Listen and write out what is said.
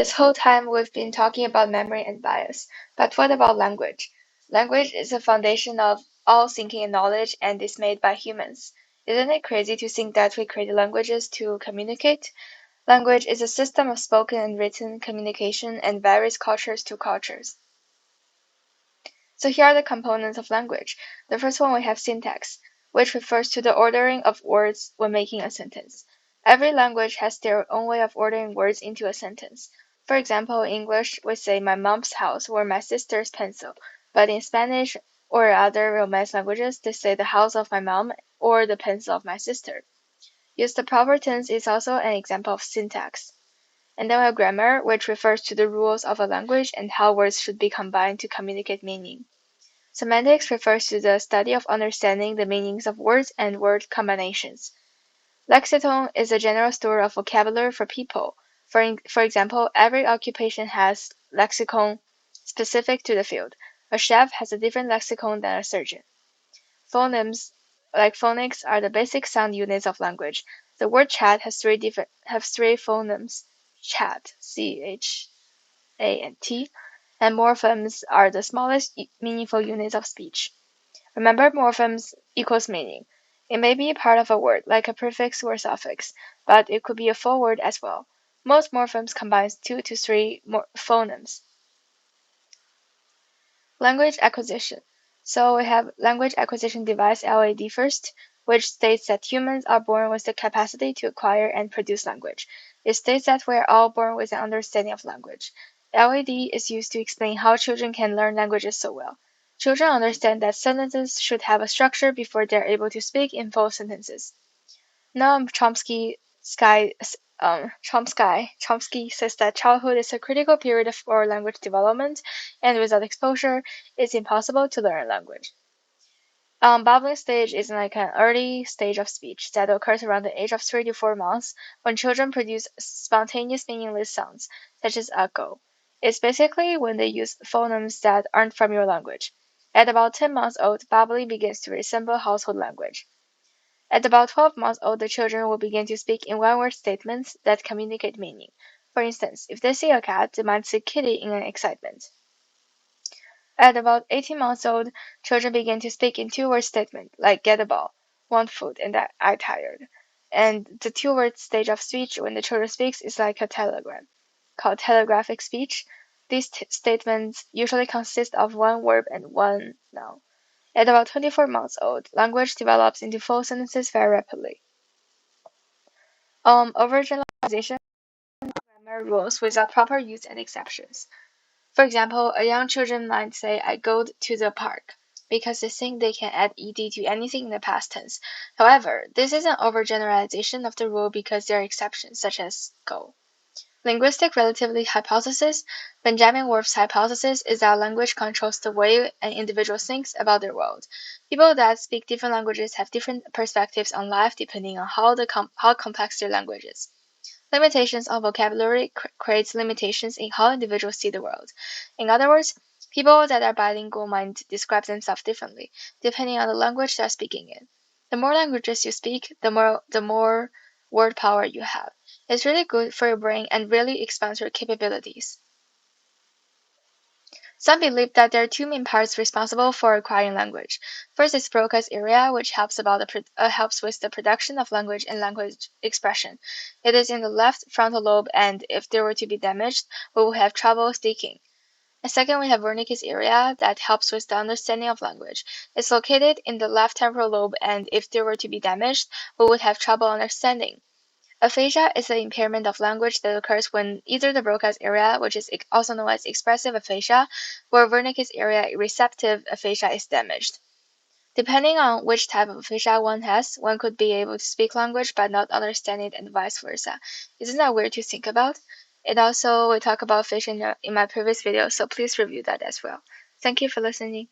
This whole time we've been talking about memory and bias, but what about language? Language is the foundation of all thinking and knowledge and is made by humans. Isn't it crazy to think that we created languages to communicate? Language is a system of spoken and written communication and varies cultures to cultures. So here are the components of language. The first one we have syntax, which refers to the ordering of words when making a sentence. Every language has their own way of ordering words into a sentence. For example, in English, we say my mom's house or my sister's pencil, but in Spanish or other Romance languages, they say the house of my mom or the pencil of my sister. Use the proper tense is also an example of syntax. And then we have grammar, which refers to the rules of a language and how words should be combined to communicate meaning. Semantics refers to the study of understanding the meanings of words and word combinations. Lexicon is a general store of vocabulary for people. For example, every occupation has lexicon specific to the field. A chef has a different lexicon than a surgeon. Phonemes, like phonics, are the basic sound units of language. The word chat has three phonemes: chat, C-H-A and T, and morphemes are the smallest meaningful units of speech. Remember, morphemes equals meaning. It may be part of a word, like a prefix or suffix, but it could be a full word as well. Most morphemes combine 2 to 3 phonemes. Language acquisition. So we have language acquisition device LAD first, which states that humans are born with the capacity to acquire and produce language. It states that we are all born with an understanding of language. LAD is used to explain how children can learn languages so well. Children understand that sentences should have a structure before they are able to speak in full sentences. Noam Chomsky says that childhood is a critical period for language development, and without exposure, it's impossible to learn a language. Babbling stage is like an early stage of speech that occurs around the age of 3 to 4 months when children produce spontaneous meaningless sounds, such as echo. It's basically when they use phonemes that aren't from your language. At about 10 months old, babbling begins to resemble household language. At about 12 months old, the children will begin to speak in one-word statements that communicate meaning. For instance, if they see a cat, they might say kitty in an excitement. At about 18 months old, children begin to speak in two-word statements, like get a ball, want food, and I tired. And the two-word stage of speech when the children speaks is like a telegram, called telegraphic speech. These statements usually consist of one verb and one noun. At about 24 months old, language develops into full sentences very rapidly. Overgeneralization grammar rules without proper use and exceptions. For example, a young children might say, I go to the park, because they think they can add ed to anything in the past tense. However, this is an overgeneralization of the rule because there are exceptions, such as go. Linguistic relativity hypothesis. Benjamin Wolf's hypothesis is that language controls the way an individual thinks about their world. People that speak different languages have different perspectives on life depending on how complex their language is. Limitations on vocabulary creates limitations in how individuals see the world. In other words, people that are bilingual might describe themselves differently, depending on the language they're speaking in. The more languages you speak, the more word power you have. It's really good for your brain and really expands your capabilities. Some believe that there are two main parts responsible for acquiring language. First is Broca's area, which helps with the production of language and language expression. It is in the left frontal lobe, and if they were to be damaged, we will have trouble speaking. And second, we have Wernicke's area that helps with the understanding of language. It's located in the left temporal lobe, and if they were to be damaged, we would have trouble understanding. Aphasia is the impairment of language that occurs when either the Broca's area, which is also known as expressive aphasia, or Wernicke's area, receptive aphasia, is damaged. Depending on which type of aphasia one has, one could be able to speak language but not understand it and vice versa. Isn't that weird to think about? We talk about aphasia in my previous video, so please review that as well. Thank you for listening.